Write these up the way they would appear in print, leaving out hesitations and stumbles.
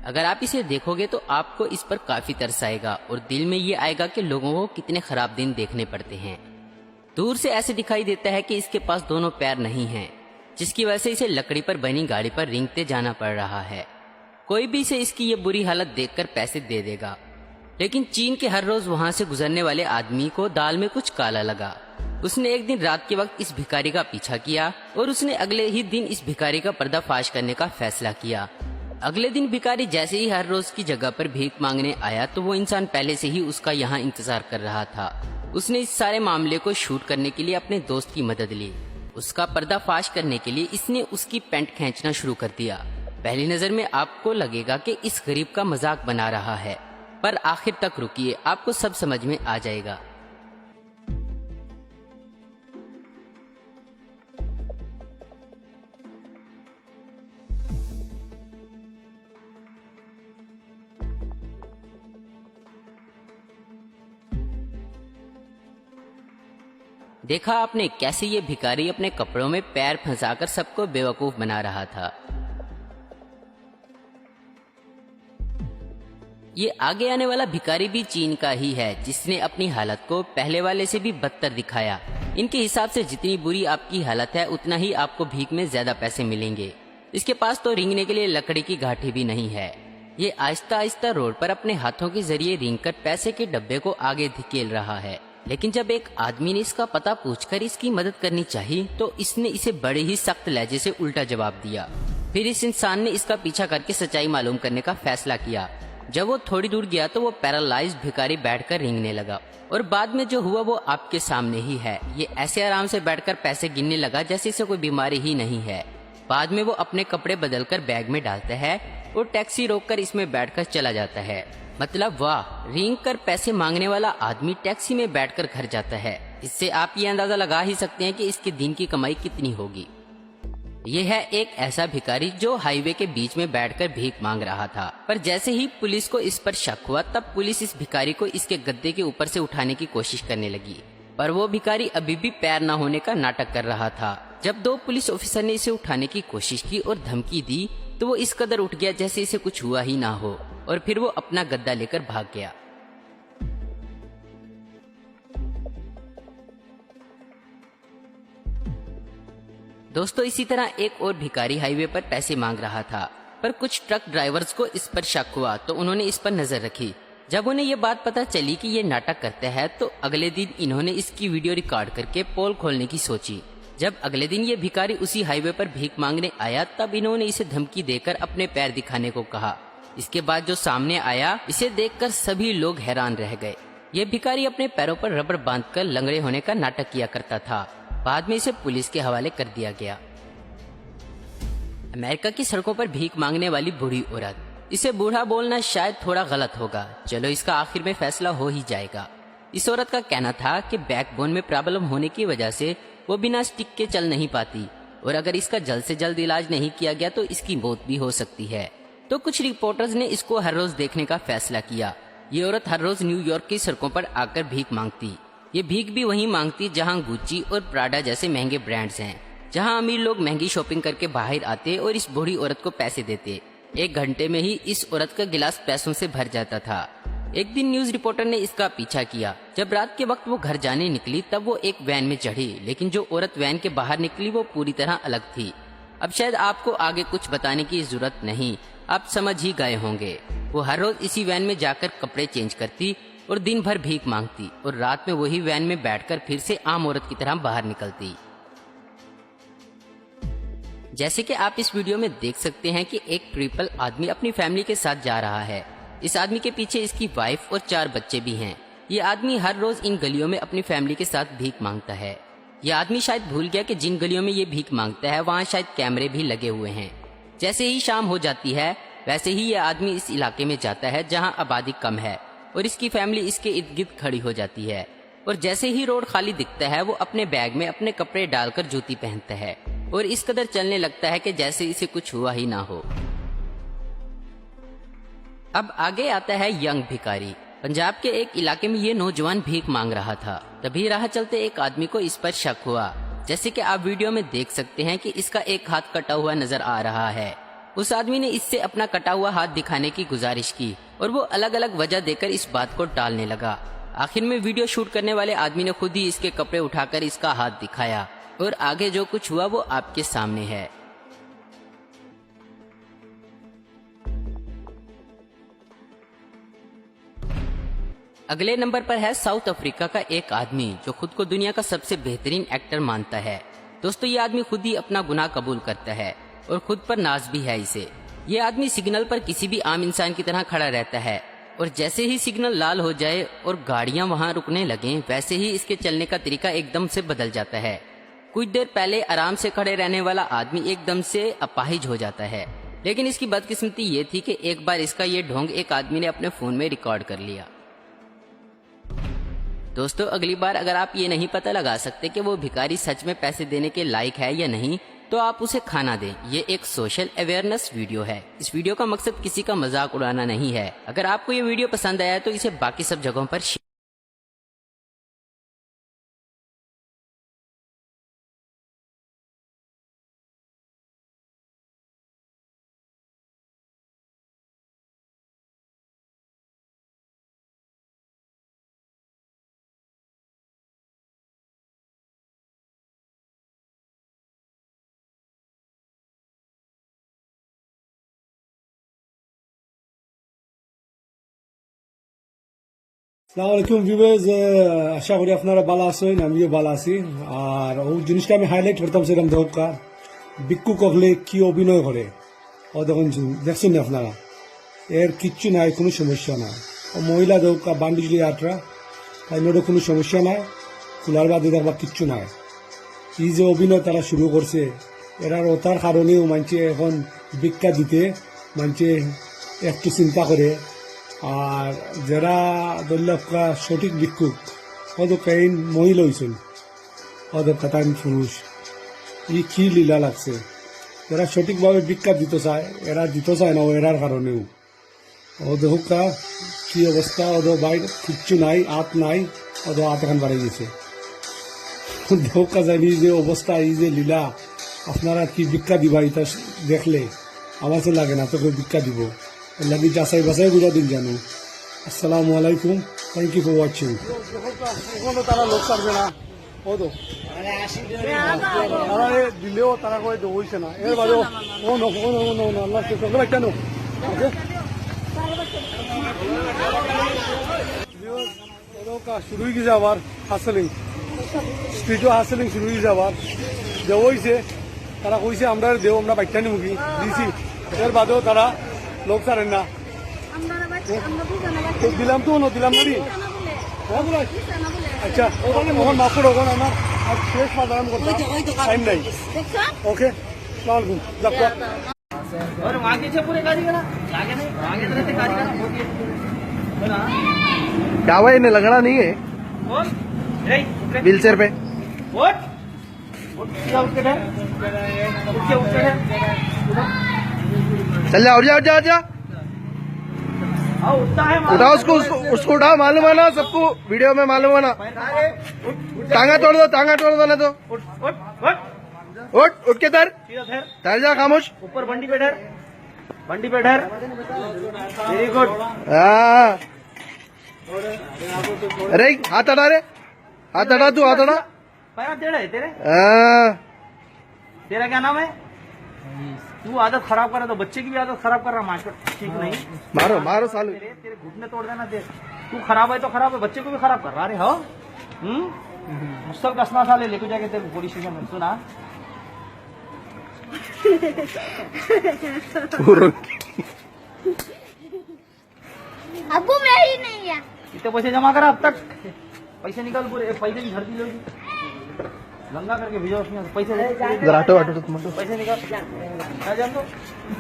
अगर आप इसे देखोगे तो आपको इस पर काफी तरस आएगा और दिल में ये आएगा कि लोगों को कितने खराब दिन देखने पड़ते हैं। दूर से ऐसे दिखाई देता है कि इसके पास दोनों पैर नहीं हैं, जिसकी वजह से इसे लकड़ी पर बनी गाड़ी पर रेंगते जाना पड़ रहा है। कोई भी इसे इसकी ये बुरी हालत देखकर पैसे दे देगा, लेकिन चीन के हर रोज वहां से गुजरने वाले आदमी को दाल में कुछ काला लगा। उसने एक दिन रात के वक्त इस भिखारी का पीछा किया और उसने अगले ही दिन इस भिखारी का पर्दाफाश करने का फैसला किया। अगले दिन भिखारी जैसे ही हर रोज की जगह पर भीख मांगने आया तो वो इंसान पहले से ही उसका यहाँ इंतजार कर रहा था। उसने इस सारे मामले को शूट करने के लिए अपने दोस्त की मदद ली। उसका पर्दाफाश करने के लिए इसने उसकी पैंट खींचना शुरू कर दिया। पहली नजर में आपको लगेगा कि इस गरीब का मजाक बना रहा है, पर आखिर तक रुकिए, आपको सब समझ में आ जाएगा। देखा आपने कैसे ये भिखारी अपने कपड़ों में पैर फंसाकर सबको बेवकूफ बना रहा था। ये आगे आने वाला भिखारी भी चीन का ही है, जिसने अपनी हालत को पहले वाले से भी बदतर दिखाया। इनके हिसाब से जितनी बुरी आपकी हालत है उतना ही आपको भीख में ज्यादा पैसे मिलेंगे। इसके पास तो रेंगने के लिए लकड़ी की घाटी भी नहीं है। ये आहिस्ता आहिस्ता रोड पर अपने हाथों के जरिए रेंगकर पैसे के डब्बे को आगे धकेल रहा है। लेकिन जब एक आदमी ने इसका पता पूछकर इसकी मदद करनी चाहिए तो इसने इसे बड़े ही सख्त लहजे से उल्टा जवाब दिया। फिर इस इंसान ने इसका पीछा करके सच्चाई मालूम करने का फैसला किया। जब वो थोड़ी दूर गया तो वो पैरालाइज्ड भिखारी बैठकर रेंगने लगा और बाद में जो हुआ वो आपके सामने ही है। ये ऐसे आराम से बैठकर पैसे गिनने लगा जैसे इसे कोई बीमारी ही नहीं है। बाद में वो अपने कपड़े बदलकर बैग में डालता है और टैक्सी रोककर इसमें बैठकर चला जाता है। मतलब वाह, रेंग कर पैसे मांगने वाला आदमी टैक्सी में बैठकर घर जाता है। इससे आप ये अंदाजा लगा ही सकते हैं कि इसके दिन की कमाई कितनी होगी। यह है एक ऐसा भिखारी जो हाईवे के बीच में बैठकर भीख मांग रहा था, पर जैसे ही पुलिस को इस पर शक हुआ तब पुलिस इस भिखारी को इसके गद्दे के ऊपर से उठाने की कोशिश करने लगी, पर वो भिखारी अभी भी पैर न होने का नाटक कर रहा था। जब दो पुलिस ऑफिसर ने इसे उठाने की कोशिश की और धमकी दी तो वो इस कदर उठ गया जैसे इसे कुछ हुआ ही ना हो, और फिर वो अपना गद्दा लेकर भाग गया। दोस्तों, इसी तरह एक और भिखारी हाईवे पर पैसे मांग रहा था, पर कुछ ट्रक ड्राइवर्स को इस पर शक हुआ तो उन्होंने इस पर नजर रखी। जब उन्हें ये बात पता चली कि ये नाटक करता है तो अगले दिन इन्होंने इसकी वीडियो रिकॉर्ड करके पोल खोलने की सोची। जब अगले दिन ये भिखारी उसी हाईवे पर भीख मांगने आया तब इन्होंने इसे धमकी देकर अपने पैर दिखाने को कहा। इसके बाद जो सामने आया इसे देखकर सभी लोग हैरान रह गए। ये भिखारी अपने पैरों पर रबर बांधकर लंगड़े होने का नाटक किया करता था। बाद में इसे पुलिस के हवाले कर दिया गया। अमेरिका की सड़कों पर भीख मांगने वाली बूढ़ी औरत। इसे बूढ़ा बोलना शायद थोड़ा गलत होगा, चलो इसका आखिर में फैसला हो ही जाएगा। इस औरत का कहना था कि बैकबोन में प्रॉब्लम होने की वजह से वो बिना स्टिक के चल नहीं पाती और अगर इसका जल्द से जल्द इलाज नहीं किया गया तो इसकी मौत भी हो सकती है। तो कुछ रिपोर्टर्स ने इसको हर रोज देखने का फैसला किया। ये औरत हर रोज न्यूयॉर्क की सड़कों पर आकर भीख मांगती। ये भीख भी वहीं मांगती जहां गुच्ची और प्राडा जैसे महंगे ब्रांड्स हैं, जहां अमीर लोग महंगी शॉपिंग करके बाहर आते और इस बूढ़ी औरत को पैसे देते। 1 घंटे में ही इस औरत का गिलास पैसों से भर जाता था। एक दिन न्यूज रिपोर्टर ने इसका पीछा किया। जब रात के वक्त वो घर जाने निकली तब वो एक वैन में चढ़ी, लेकिन जो औरत वैन के बाहर निकली वो पूरी तरह अलग थी। अब शायद आपको आगे कुछ बताने की जरूरत नहीं, आप समझ ही गए होंगे। वो हर रोज इसी वैन में जाकर कपड़े चेंज करती और दिन भर भीख मांगती और रात में वही वैन में बैठकर फिर से आम औरत की तरह बाहर निकलती। जैसे कि आप इस वीडियो में देख सकते हैं कि एक ट्रिपल आदमी अपनी फैमिली के साथ जा रहा है। इस आदमी के पीछे इसकी वाइफ और 4 बच्चे भी हैं। ये आदमी हर रोज इन गलियों में अपनी फैमिली के साथ भीख मांगता है। ये आदमी शायद भूल गया कि जिन गलियों में ये भीख मांगता है वहाँ शायद कैमरे भी लगे हुए हैं। जैसे ही शाम हो जाती है वैसे ही ये आदमी इस इलाके में जाता है जहाँ आबादी कम है और इसकी फैमिली इसके इर्द गिर्द खड़ी हो जाती है। और जैसे ही रोड खाली दिखता है वो अपने बैग में अपने कपड़े डालकर जूती पहनता है और इस कदर चलने लगता है कि जैसे इसे कुछ हुआ ही ना हो। अब आगे आता है यंग भिखारी। पंजाब के एक इलाके में ये नौजवान भीख मांग रहा था। तभी राह चलते एक आदमी को इस पर शक हुआ। जैसे कि आप वीडियो में देख सकते हैं कि इसका एक हाथ कटा हुआ नजर आ रहा है। उस आदमी ने इससे अपना कटा हुआ हाथ दिखाने की गुजारिश की और वो अलग अलग वजह देकर इस बात को टालने लगा। आखिर में वीडियो शूट करने वाले आदमी ने खुद ही इसके कपड़े उठाकर इसका हाथ दिखाया और आगे जो कुछ हुआ वो आपके सामने है। अगले नंबर पर है साउथ अफ्रीका का एक आदमी जो खुद को दुनिया का सबसे बेहतरीन एक्टर मानता है। दोस्तों, ये आदमी खुद ही अपना गुनाह कबूल करता है और खुद पर नाज भी है इसे। ये आदमी सिग्नल पर किसी भी आम इंसान की तरह खड़ा रहता है और जैसे ही सिग्नल लाल हो जाए और गाड़ियां वहां रुकने लगें, वैसे ही इसके चलने का तरीका एकदम से बदल जाता है। कुछ देर पहले आराम से खड़े रहने वाला आदमी एकदम से अपाहिज हो जाता है, लेकिन इसकी बदकिस्मती ये थी कि एक बार इसका ये ढोंग एक आदमी ने अपने फोन में रिकॉर्ड कर लिया। दोस्तों, अगली बार अगर आप ये नहीं पता लगा सकते कि वो भिखारी सच में पैसे देने के लायक है या नहीं, तो आप उसे खाना दें। ये एक सोशल अवेयरनेस वीडियो है। इस वीडियो का मकसद किसी का मजाक उड़ाना नहीं है। अगर आपको ये वीडियो पसंद आया तो इसे बाकी सब जगहों पर शेयर আসসালামু আলাইকুম ভিউয়ার্স, আশা করি আপনারা ভালো আছেন, আমিও ভালো আছি। আর ওই জিনিসটা আমি হাইলাইট করতাম সেরকম দরকার বিক্ষু কখলে কি অভিনয় করে ও দেখুন, দেখছেন না আপনারা, এর কিচ্ছু নাই, কোনো সমস্যা নাই। ও মহিলা দৌকা বান্ডিজলি আটরা তাই নোডে কোনো সমস্যা নাই, খোলার বাদে দেখবার কিচ্ছু নাই। এই যে অভিনয় তারা শুরু করছে, এরার ওটার কারণেও মানুষে এখন ভিক্ষা দিতে মানুষে একটু চিন্তা করে। আর যারা দল্লাফকা সঠিক ভিক্ষুক ওদের কাহিন মহিলা হয়েছেন, ওদের কাতান পুরুষ, ই কি লীলা লাগছে। যারা সঠিকভাবে ভিক্ষা দিতে চায় এরা দিতে চায় না, এরার কারণেও ওদের হুকা কি অবস্থা, ওদের বাইরে কিচ্ছু নাই, হাত নাই, ওদের হাত এখন বাড়িয়ে গেছে। দেখা যায়নি যে অবস্থা, এই যে লীলা, আপনারা কি ভিক্ষা দিবা এটা দেখলে আমার তো লাগে না তোকে ভিক্ষা দিব, লাগি যাচাই বাছাই বুঝা দিন জানো। আসসালামু আলাইকুম, থ্যাংক ইউ ফর ওয়াচিং। এখনো তারা লোক পারবে না, ও তো তারা দিলেও তারা করে হইছে না। এর বাদেও ও নো আল্লাহ কেন শুরু হয়ে গেছে আবার হাসলিং, স্ট্রিটও হাসলিং শুরু হয়ে গেছে আবার। যে হয়েছে তারা কইছে আমরা দেও, আমরা বাইকটানি মুখি দিছি, এর বাদেও তারা লোক ছাড়েন না। দিলাম তো দিলাম না, আচ্ছা ওখানে মোহন মাফ করো, ওখানে আমার আর শেষ সাধারণ করতে টাইম নাই। ওকে, সালামালাইকুম। डावा इन्हें लगना नहीं है व्हील चेयर पे। चल जा, उठ जा, उठ जा, उठ जा, उठाओ उसको उठाओ, मालूम है ना सबको, वीडियो में मालूम है ना। टांगा तोड़ दो, टांगा तोड़ दो ना तो। उठ उठ के धर जा, खामोश। ऊपर बंडी पे डर, बंडी पे डर। Very good. हाँ, अरे हाथ हटा रे, हाथ हटा, तू हाथ हटा। पैर टेढ़ा है तेरे। हाँ, तेरा क्या नाम है? तू आदत खराब कर रहा, तो बच्चे की भी आदत खराब कर रहा, मास्टर ठीक नहीं। मारो मारो सालू। तेरे घुटने तोड़ देना दे। तू खराब है तो खराब है, बच्चे को भी खराब कर रहा। अरे हो मुस्तक कसना साले लेके जाके तेरे पुलिस स्टेशन में। सुना अबू मेरी नहीं है। कितने पैसे जमा करा अब तक? पैसे निकाल पूरे, पैसे की धरती लोगी गंगा करके भेजो उसमें पैसे। जरा हटो हटो तुम, पैसे निकाल। क्या जान दो?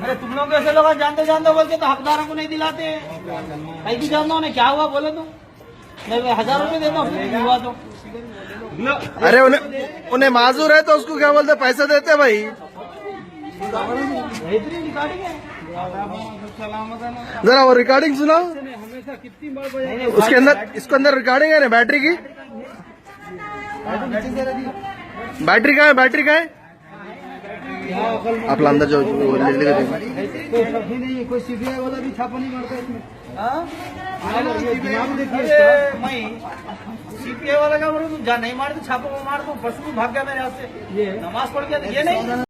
अरे तुम लोग ऐसे लोग जानते जानते बोलते तो हकदारों को नहीं दिलाते। कहीं भी जानना उन्हें क्या हुआ बोलो तुम। नहीं 1000 रुपये देता हूँ हुआ तो। अरे उन्हें माजूर है तो उसको क्या बोलते, पैसे देते भाई। जरा वो रिकॉर्डिंग सुनाओ उसके अंदर, इसके अंदर रिकॉर्डिंग है ना बैटरी की। बैटरी कहाँ है, बैटरी कहाँ है? आपला अंदाज जो लेने का कोई सभी नहीं, कोई सीबीआई वाला भी छापा नहीं मारता इसमें। दिमाग देखिए इसका। मैं सीपीआई वाला का बोलूं, जा नहीं मारते छापा, वो मार दो, बस भाग गया मेरे हाथ से। ये नमाज पढ़ गया, ये नहीं